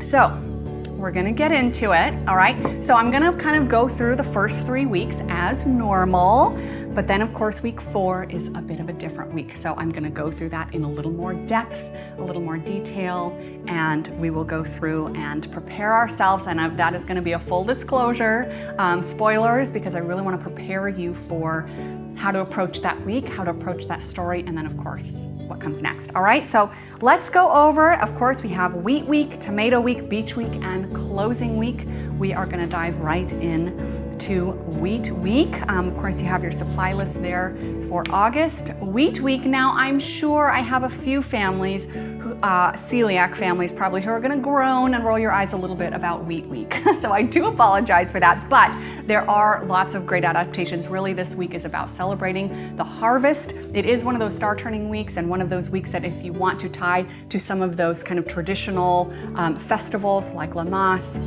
So we're gonna get into it, all right? So I'm gonna kind of go through the first 3 weeks as normal, but then of course week 4 is a bit of a different week. So I'm gonna go through that in a little more depth, a little more detail, and we will go through and prepare ourselves. And that is gonna be a full disclosure, spoilers, because I really wanna prepare you for how to approach that week, how to approach that story, and then of course, what comes next. All right, so let's go over, of course, we have Wheat Week, Tomato Week, Beach Week, and Closing Week. We are gonna dive right in to Wheat Week. Of course, you have your supply list there for August. Wheat Week, now I'm sure I have a few families, celiac families probably, who are gonna groan and roll your eyes a little bit about Wheat Week. So I do apologize for that, but there are lots of great adaptations. Really, this week is about celebrating the harvest. It is one of those star turning weeks and one of those weeks that if you want to tie to some of those kind of traditional festivals like Lammas,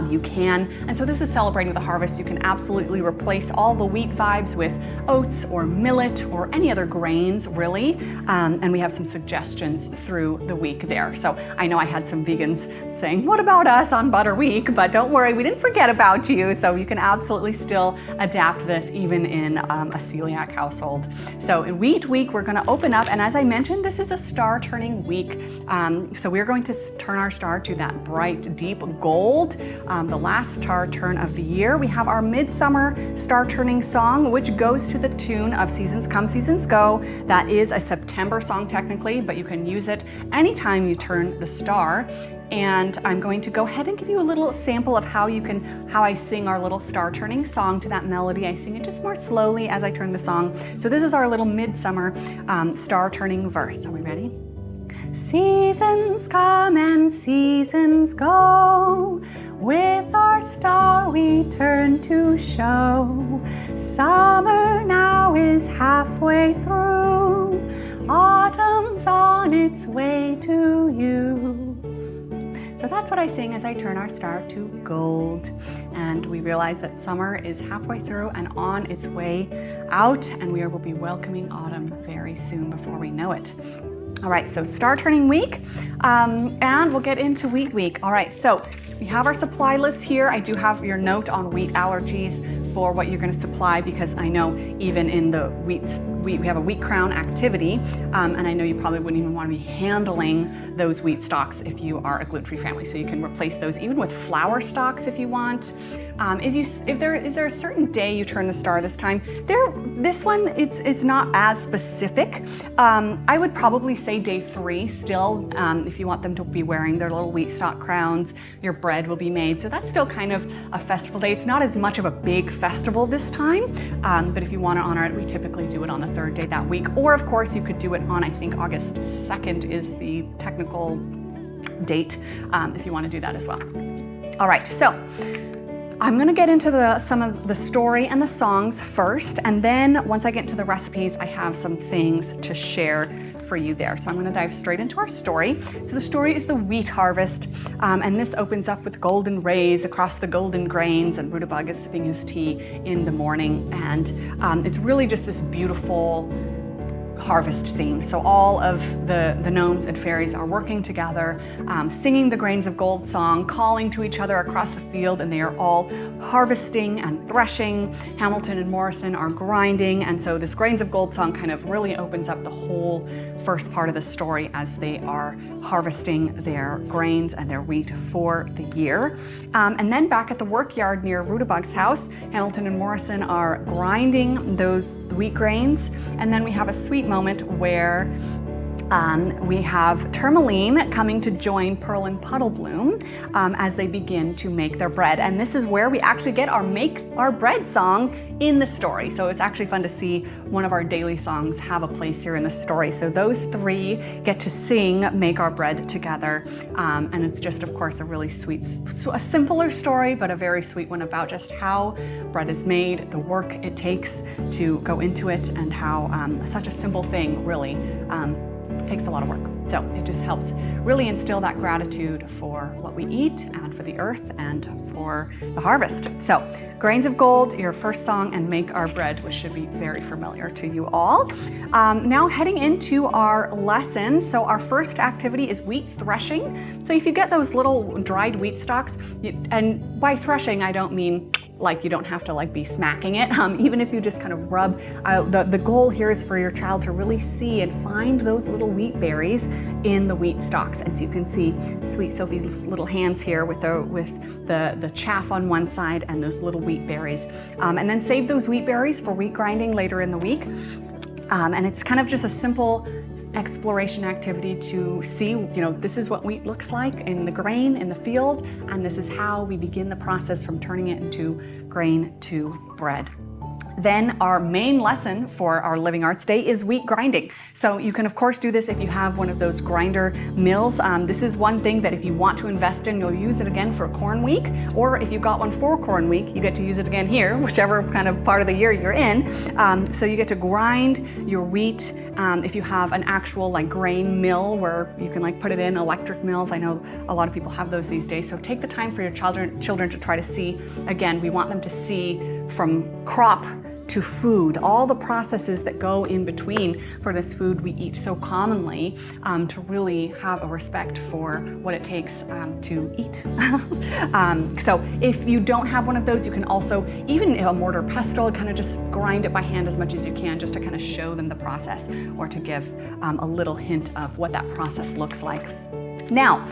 you can. And so this is celebrating the harvest. You can absolutely replace all the wheat vibes with oats or millet or any other grains, really. And we have some suggestions through the week there. So I know I had some vegans saying, what about us on Butter Week? But don't worry, we didn't forget about you. So you can absolutely still adapt this even in a celiac household. So in Wheat Week, we're gonna open up. And as I mentioned, this is a star turning week. So we're going to turn our star to that bright, deep gold. The last star turn of the year. We have our midsummer star turning song, which goes to the tune of Seasons Come, Seasons Go. That is a September song technically, but you can use it anytime you turn the star. And I'm going to go ahead and give you a little sample of how I sing our little star turning song to that melody. I sing it just more slowly as I turn the song. So this is our little midsummer star turning verse. Are we ready? Seasons come and seasons go. With our star we turn to show. Summer now is halfway through. Autumn's on its way to you. So that's what I sing as I turn our star to gold. And we realize that summer is halfway through and on its way out, and we will be welcoming autumn very soon before we know it. All right, so star turning week, and we'll get into Wheat Week. All right, so we have our supply list here. I do have your note on wheat allergies for what you're going to supply, because I know even in the wheat we have a wheat crown activity, and I know you probably wouldn't even want to be handling those wheat stalks if you are a gluten-free family. So you can replace those even with flour stalks if you want. Is there a certain day you turn the star this time? This one, it's not as specific. I would probably say day 3 still, if you want them to be wearing their little wheat stalk crowns. Your bread will be made, so that's still kind of a festival day. It's not as much of a big festival this time, but if you want to honor it, we typically do it on the 3rd day that week. Or of course, you could do it on, I think August 2nd is the technical date, if you want to do that as well. All right, so I'm gonna get into some of the story and the songs first, and then once I get into the recipes, I have some things to share for you there. So I'm gonna dive straight into our story. So the story is the wheat harvest, and this opens up with golden rays across the golden grains, and Rudabug is sipping his tea in the morning, and it's really just this beautiful harvest scene. So all of the gnomes and fairies are working together, singing the Grains of Gold song, calling to each other across the field, and they are all harvesting and threshing. Hamilton and Morrison are grinding, and so this Grains of Gold song kind of really opens up the whole first part of the story as they are harvesting their grains and their wheat for the year. And then back at the work yard near Rudabug's house, Hamilton and Morrison are grinding those wheat grains, and then we have a sweet moment where we have Tourmaline coming to join Pearl and Puddlebloom as they begin to make their bread. And this is where we actually get our Make Our Bread song in the story. So it's actually fun to see one of our daily songs have a place here in the story. So those 3 get to sing Make Our Bread together. And it's just, of course, a really sweet, a simpler story, but a very sweet one about just how bread is made, the work it takes to go into it, and how such a simple thing really takes a lot of work. So it just helps really instill that gratitude for what we eat and for the earth and for the harvest. So Grains of Gold, your first song, and Make Our Bread, which should be very familiar to you all. Now heading into our lessons. So our first activity is wheat threshing. So if you get those little dried wheat stalks, and by threshing I don't mean like you don't have to like be smacking it. Even if you just kind of rub, the goal here is for your child to really see and find those little wheat berries in the wheat stalks. And so you can see sweet Sophie's little hands here with the chaff on one side and those little wheat berries. And then save those wheat berries for wheat grinding later in the week. And it's kind of just a simple exploration activity to see, this is what wheat looks like in the grain in the field, and this is how we begin the process from turning it into grain to bread. Then our main lesson for our Living Arts Day is wheat grinding. So you can of course do this if you have one of those grinder mills. This is one thing that if you want to invest in, you'll use it again for Corn Week, or if you've got one for Corn Week, you get to use it again here, whichever kind of part of the year you're in. So you get to grind your wheat. If you have an actual like grain mill where you can like put it in, electric mills, I know a lot of people have those these days. So take the time for your children to try to see. Again, we want them to see from crop to food, all the processes that go in between for this food we eat so commonly, to really have a respect for what it takes to eat. So if you don't have one of those, you can also, even a mortar pestle, kind of just grind it by hand as much as you can, just to kind of show them the process or to give a little hint of what that process looks like. Now,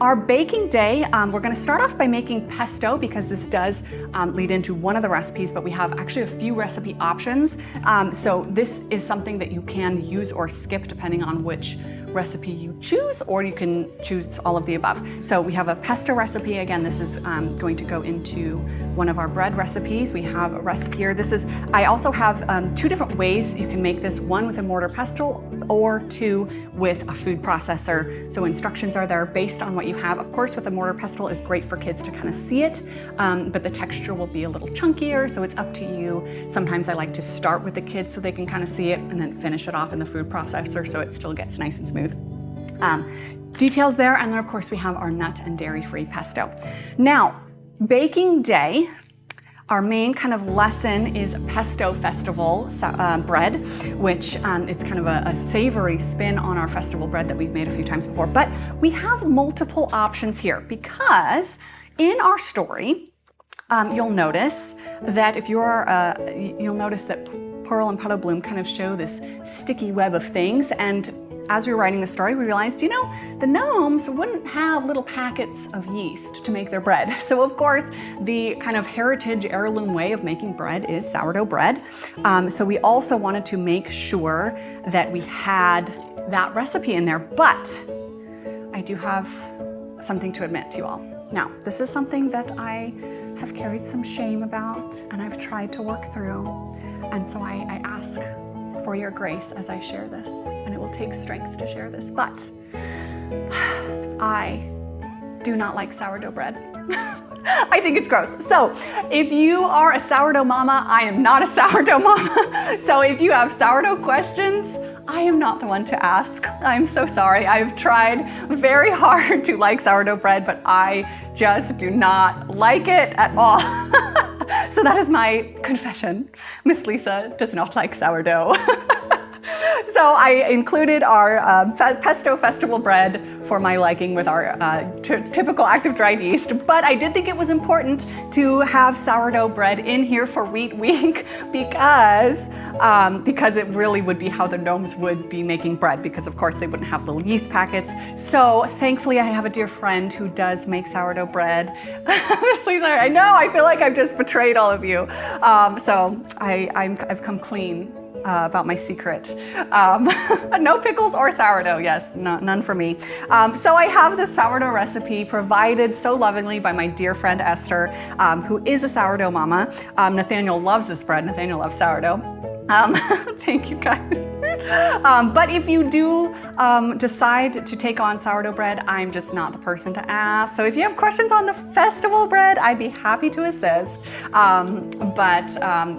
our baking day, we're going to start off by making pesto, because this does lead into one of the recipes, but we have actually a few recipe options. So this is something that you can use or skip depending on which recipe you choose, or you can choose all of the above. So we have a pesto recipe. Again, this is going to go into one of our bread recipes. We have a recipe here. I also have two different ways you can make this, one with a mortar pestle or two with a food processor. So instructions are there based on what you have. Of course, with a mortar pestle is great for kids to kind of see it, but the texture will be a little chunkier, so it's up to you. Sometimes I like to start with the kids so they can kind of see it and then finish it off in the food processor so it still gets nice and smooth. Details there, and then of course we have our nut and dairy-free pesto. Now, baking day, our main kind of lesson is Pesto Festival bread, which it's kind of a savory spin on our festival bread that we've made a few times before. But we have multiple options here, because in our story, you'll notice that you'll notice that Pearl and Puddle Bloom kind of show this sticky web of things, and as we were writing the story, we realized, the gnomes wouldn't have little packets of yeast to make their bread. So of course, the kind of heritage heirloom way of making bread is sourdough bread. So we also wanted to make sure that we had that recipe in there, but I do have something to admit to you all. Now, this is something that I have carried some shame about, and I've tried to work through. And so I ask for your grace as I share this, and it will take strength to share this, but I do not like sourdough bread. I think it's gross. So if you are a sourdough mama, I am not a sourdough mama. So if you have sourdough questions, I am not the one to ask. I'm so sorry. I've tried very hard to like sourdough bread, but I just do not like it at all. So that is my confession. Miss Lisa does not like sourdough. So I included our pesto festival bread for my liking with our typical active dried yeast, but I did think it was important to have sourdough bread in here for Wheat Week because it really would be how the gnomes would be making bread, because of course they wouldn't have little yeast packets. So thankfully I have a dear friend who does make sourdough bread. Miss Lisa, I know, I feel like I've just betrayed all of you. So I've come clean about my secret. No pickles or sourdough, yes, none for me. So I have this sourdough recipe provided so lovingly by my dear friend Esther, who is a sourdough mama. Nathaniel loves this bread. Nathaniel loves sourdough. Thank you guys. But if you do decide to take on sourdough bread, I'm just not the person to ask. So if you have questions on the festival bread, I'd be happy to assist. But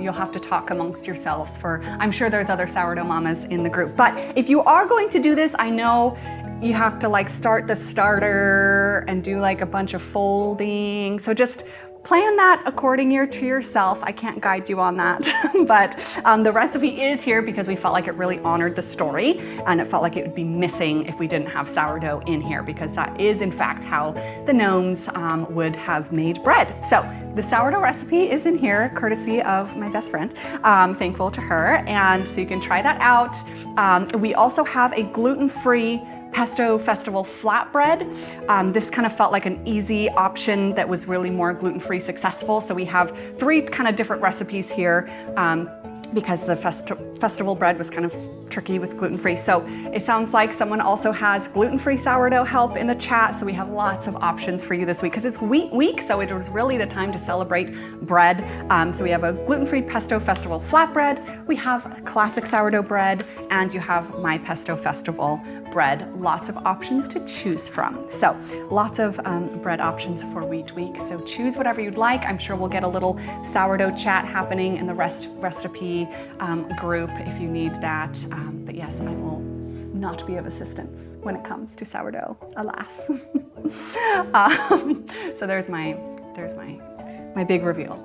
you'll have to talk amongst yourselves I'm sure there's other sourdough mamas in the group. But if you are going to do this, I know you have to like start the starter and do like a bunch of folding. So just plan that according to yourself. I can't guide you on that, but the recipe is here because we felt like it really honored the story, and it felt like it would be missing if we didn't have sourdough in here, because that is in fact how the gnomes would have made bread. So the sourdough recipe is in here, courtesy of my best friend. Thankful to her, and so you can try that out. We also have a gluten-free Pesto Festival flatbread. This kind of felt like an easy option that was really more gluten-free successful. So we have 3 kind of different recipes here because the festival bread was kind of tricky with gluten-free. So it sounds like someone also has gluten-free sourdough help in the chat. So we have lots of options for you this week because it's wheat week. So it was really the time to celebrate bread. So we have a gluten-free Pesto Festival flatbread. We have classic sourdough bread, and you have my Pesto Festival bread. Lots of options to choose from. So lots of bread options for wheat week. So choose whatever you'd like. I'm sure we'll get a little sourdough chat happening in the recipe group if you need that. But yes, I will not be of assistance when it comes to sourdough, alas. So there's my big reveal.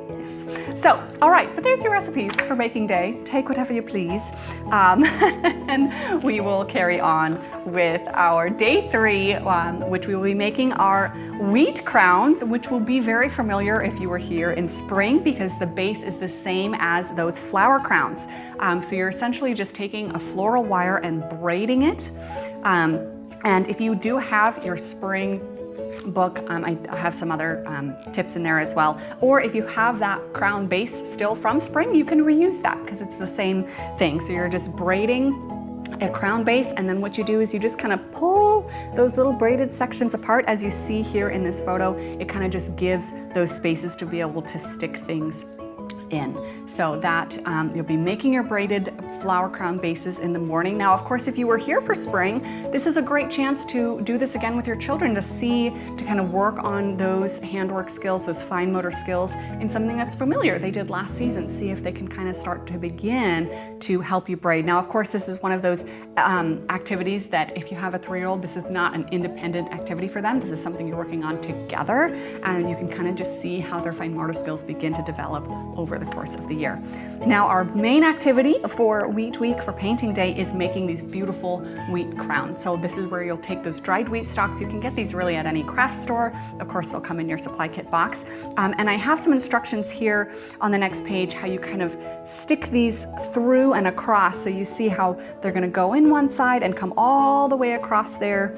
Yes. So, all right, but there's your recipes for baking day. Take whatever you please. And we will carry on with our day 3, which we will be making our wheat crowns, which will be very familiar if you were here in spring because the base is the same as those flower crowns. So you're essentially just taking a floral wire and braiding it. And if you do have your spring book, I have some other tips in there as well. Or if you have that crown base still from spring, you can reuse that because it's the same thing. So you're just braiding a crown base, and then what you do is you just kind of pull those little braided sections apart. As you see here in this photo, it kind of just gives those spaces to be able to stick things in. So that you'll be making your braided flower crown bases in the morning. Now, of course, if you were here for spring, this is a great chance to do this again with your children, to kind of work on those handwork skills, those fine motor skills in something that's familiar they did last season. See if they can kind of start to begin to help you braid. Now, of course, this is one of those activities that if you have a 3-year-old, this is not an independent activity for them. This is something you're working on together, and you can kind of just see how their fine motor skills begin to develop over the course of the year. Now, our main activity for Wheat Week, for painting day, is making these beautiful wheat crowns. So this is where you'll take those dried wheat stalks. You can get these really at any craft store. Of course, they'll come in your supply kit box. And I have some instructions here on the next page how you kind of stick these through and across. So you see how they're going to go in one side and come all the way across there.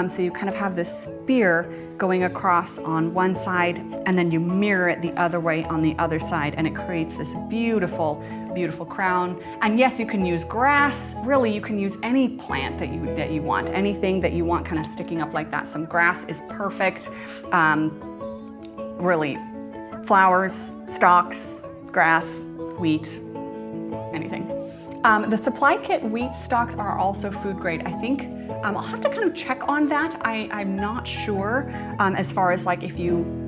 So you kind of have this spear going across on one side, and then you mirror it the other way on the other side, and it creates this beautiful, beautiful crown. And yes, you can use grass. Really, you can use any plant that you want, anything that you want kind of sticking up like that. Some grass is perfect. Really, flowers, stalks, grass, wheat, anything. The supply kit wheat stalks are also food grade. I think I'll have to kind of check on that. I'm not sure as far as like if you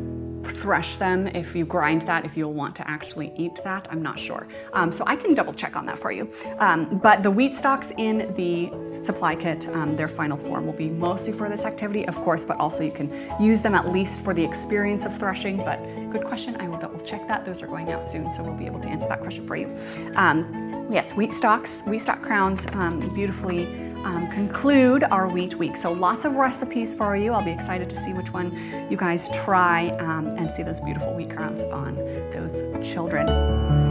thresh them, if you grind that, if you'll want to actually eat that, I'm not sure. So I can double check on that for you. But the wheat stalks in the supply kit, their final form will be mostly for this activity, of course, but also you can use them at least for the experience of threshing. But good question, I will double check that. Those are going out soon, so we'll be able to answer that question for you. Yes, wheat stock crowns beautifully conclude our wheat week. So lots of recipes for you. I'll be excited to see which one you guys try and see those beautiful wheat crowns on those children.